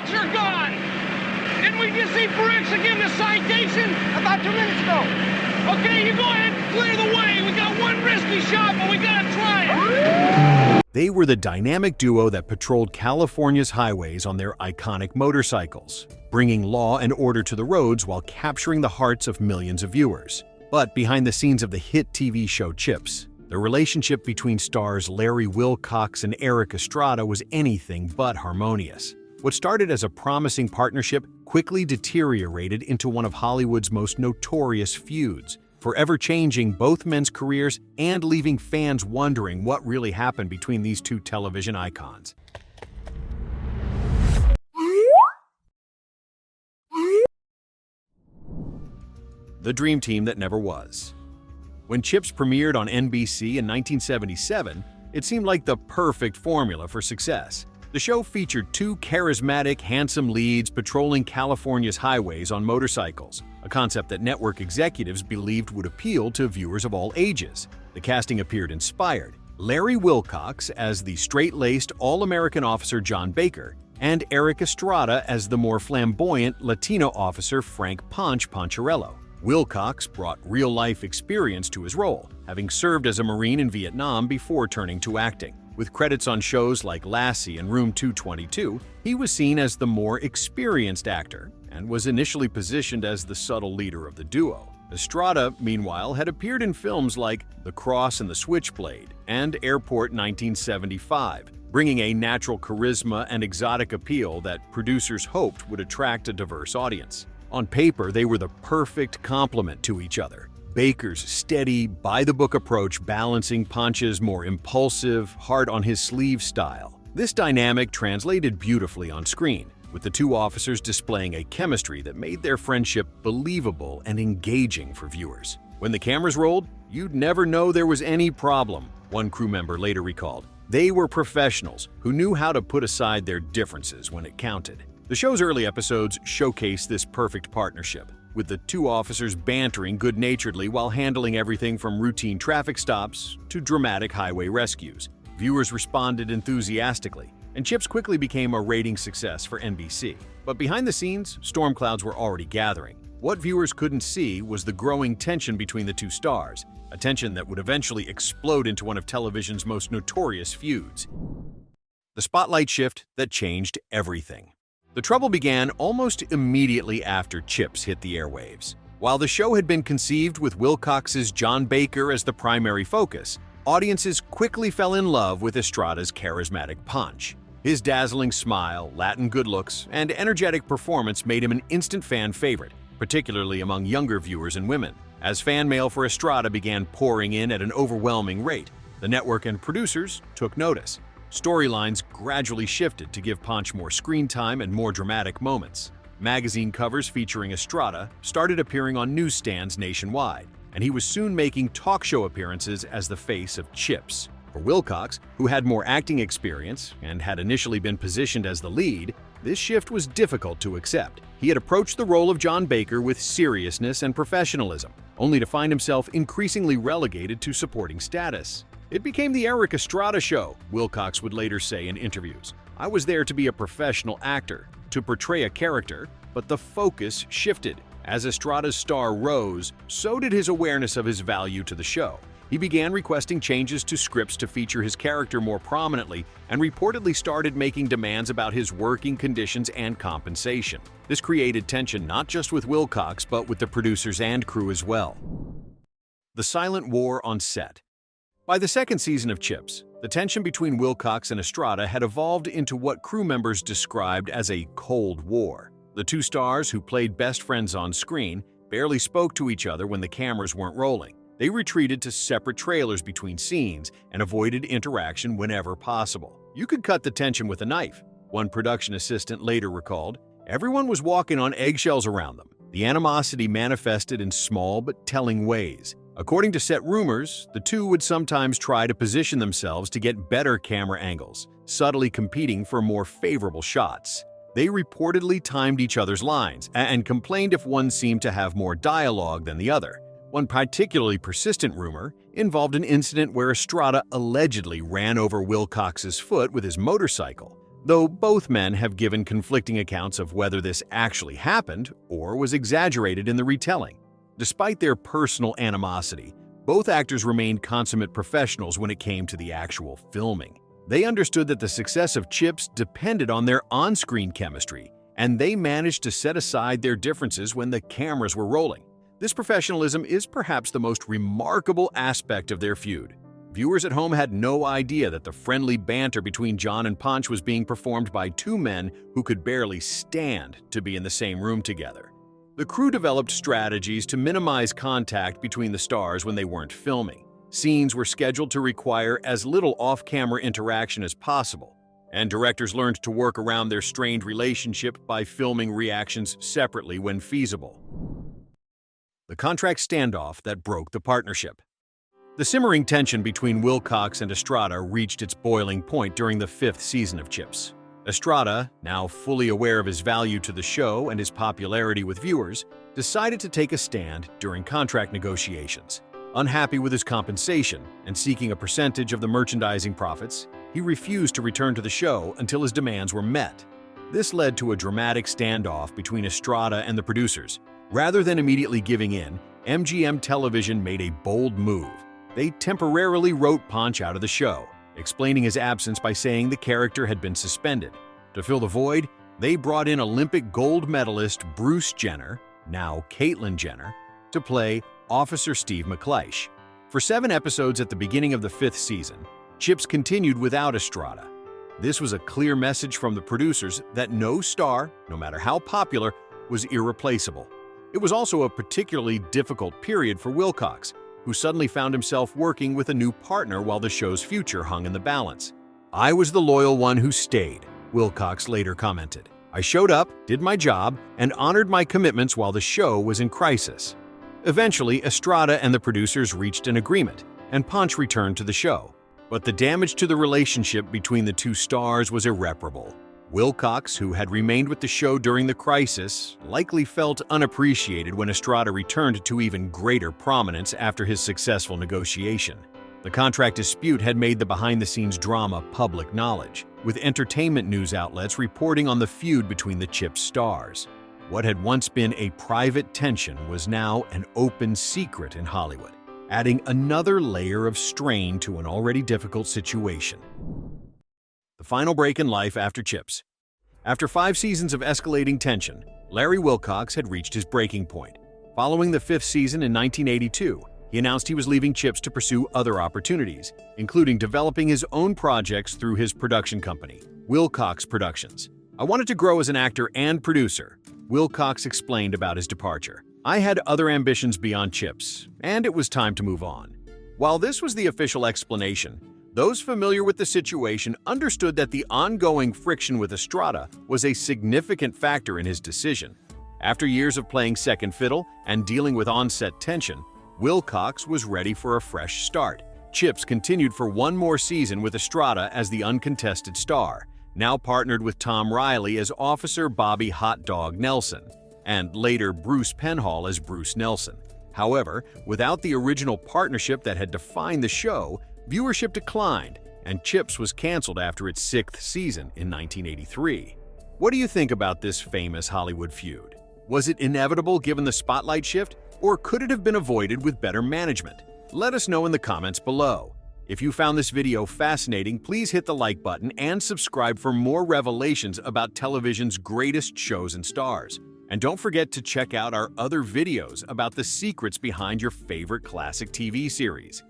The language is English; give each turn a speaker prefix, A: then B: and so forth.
A: brakes are gone! Didn't we just see Briggs give the citation?
B: About 2 minutes ago.
A: Okay, you go ahead and clear the way. We got one risky shot, but we gotta try it.
C: They were the dynamic duo that patrolled California's highways on their iconic motorcycles, bringing law and order to the roads while capturing the hearts of millions of viewers. But behind the scenes of the hit TV show CHiPs, the relationship between stars Larry Wilcox and Erik Estrada was anything but harmonious. What started as a promising partnership quickly deteriorated into one of Hollywood's most notorious feuds, forever changing both men's careers and leaving fans wondering what really happened between these two television icons. The dream team that never was. When CHiPs premiered on NBC in 1977, it seemed like the perfect formula for success. The show featured two charismatic, handsome leads patrolling California's highways on motorcycles, a concept that network executives believed would appeal to viewers of all ages. The casting appeared inspired. Larry Wilcox as the straight-laced, all-American officer John Baker, and Erik Estrada as the more flamboyant Latino officer Frank Poncherello. Wilcox brought real-life experience to his role, having served as a Marine in Vietnam before turning to acting. With credits on shows like Lassie and Room 222, he was seen as the more experienced actor and was initially positioned as the subtle leader of the duo. Estrada, meanwhile, had appeared in films like The Cross and the Switchblade and Airport 1975, bringing a natural charisma and exotic appeal that producers hoped would attract a diverse audience. On paper, they were the perfect complement to each other. Baker's steady, by-the-book approach balancing Ponch's more impulsive, hard-on-his-sleeve style. This dynamic translated beautifully on screen, with the two officers displaying a chemistry that made their friendship believable and engaging for viewers. When the cameras rolled, you'd never know there was any problem, one crew member later recalled. They were professionals who knew how to put aside their differences when it counted. The show's early episodes showcased this perfect partnership, with the two officers bantering good-naturedly while handling everything from routine traffic stops to dramatic highway rescues. Viewers responded enthusiastically, and CHiPs quickly became a rating success for NBC. But behind the scenes, storm clouds were already gathering. What viewers couldn't see was the growing tension between the two stars, a tension that would eventually explode into one of television's most notorious feuds. The spotlight shift that changed everything. The trouble began almost immediately after CHiPs hit the airwaves. While the show had been conceived with Wilcox's John Baker as the primary focus, audiences quickly fell in love with Estrada's charismatic Ponch. His dazzling smile, Latin good looks, and energetic performance made him an instant fan favorite, particularly among younger viewers and women. As fan mail for Estrada began pouring in at an overwhelming rate, the network and producers took notice. Storylines gradually shifted to give Ponch more screen time and more dramatic moments. Magazine covers featuring Estrada started appearing on newsstands nationwide, and he was soon making talk show appearances as the face of CHiPs. For Wilcox, who had more acting experience and had initially been positioned as the lead, this shift was difficult to accept. He had approached the role of John Baker with seriousness and professionalism, only to find himself increasingly relegated to supporting status. It became the Erik Estrada show, Wilcox would later say in interviews. I was there to be a professional actor, to portray a character, but the focus shifted. As Estrada's star rose, so did his awareness of his value to the show. He began requesting changes to scripts to feature his character more prominently and reportedly started making demands about his working conditions and compensation. This created tension not just with Wilcox but with the producers and crew as well. The silent war on set. By the second season of CHiPs, the tension between Wilcox and Estrada had evolved into what crew members described as a Cold War. The two stars, who played best friends on screen, barely spoke to each other when the cameras weren't rolling. They retreated to separate trailers between scenes and avoided interaction whenever possible. You could cut the tension with a knife. One production assistant later recalled, everyone was walking on eggshells around them. The animosity manifested in small but telling ways. According to set rumors, the two would sometimes try to position themselves to get better camera angles, subtly competing for more favorable shots. They reportedly timed each other's lines and complained if one seemed to have more dialogue than the other. One particularly persistent rumor involved an incident where Estrada allegedly ran over Wilcox's foot with his motorcycle. though both men have given conflicting accounts of whether this actually happened or was exaggerated in the retelling. Despite their personal animosity, both actors remained consummate professionals when it came to the actual filming. They understood that the success of CHiPs depended on their on-screen chemistry, and they managed to set aside their differences when the cameras were rolling. This professionalism is perhaps the most remarkable aspect of their feud. Viewers at home had no idea that the friendly banter between John and Ponch was being performed by two men who could barely stand to be in the same room together. The crew developed strategies to minimize contact between the stars when they weren't filming. Scenes were scheduled to require as little off-camera interaction as possible, and directors learned to work around their strained relationship by filming reactions separately when feasible. The contract standoff that broke the partnership. The simmering tension between Wilcox and Estrada reached its boiling point during the 5th season of CHiPs. Estrada, now fully aware of his value to the show and his popularity with viewers, decided to take a stand during contract negotiations. Unhappy with his compensation and seeking a percentage of the merchandising profits, he refused to return to the show until his demands were met. This led to a dramatic standoff between Estrada and the producers. Rather than immediately giving in, MGM Television made a bold move. They temporarily wrote Ponch out of the show, explaining his absence by saying the character had been suspended. To fill the void, they brought in Olympic gold medalist Bruce Jenner, now Caitlyn Jenner, to play Officer Steve McLeish. For 7 episodes at the beginning of the 5th season, CHiPs continued without Estrada. This was a clear message from the producers that no star, no matter how popular, was irreplaceable. It was also a particularly difficult period for Wilcox, who suddenly found himself working with a new partner while the show's future hung in the balance. "I was the loyal one who stayed," Wilcox later commented. "I showed up, did my job, and honored my commitments while the show was in crisis." Eventually, Estrada and the producers reached an agreement, and Ponch returned to the show. But the damage to the relationship between the two stars was irreparable. Wilcox, who had remained with the show during the crisis, likely felt unappreciated when Estrada returned to even greater prominence after his successful negotiation. The contract dispute had made the behind-the-scenes drama public knowledge, with entertainment news outlets reporting on the feud between the CHiPs stars. What had once been a private tension was now an open secret in Hollywood, adding another layer of strain to an already difficult situation. The final break in life after CHiPs. After 5 seasons of escalating tension, Larry Wilcox had reached his breaking point. Following the 5th season in 1982, he announced he was leaving CHiPs to pursue other opportunities, including developing his own projects through his production company, Wilcox Productions. "I wanted to grow as an actor and producer," Wilcox explained about his departure. "I had other ambitions beyond CHiPs, and it was time to move on." While this was the official explanation, those familiar with the situation understood that the ongoing friction with Estrada was a significant factor in his decision. After years of playing second fiddle and dealing with on-set tension, Wilcox was ready for a fresh start. CHiPs continued for one more season with Estrada as the uncontested star, now partnered with Tom Riley as Officer Bobby Hot Dog Nelson, and later Bruce Penhall as Bruce Nelson. However, without the original partnership that had defined the show, viewership declined, and CHiPs was canceled after its 6th season in 1983. What do you think about this famous Hollywood feud? Was it inevitable given the spotlight shift, or could it have been avoided with better management? Let us know in the comments below. If you found this video fascinating, please hit the like button and subscribe for more revelations about television's greatest shows and stars. And don't forget to check out our other videos about the secrets behind your favorite classic TV series.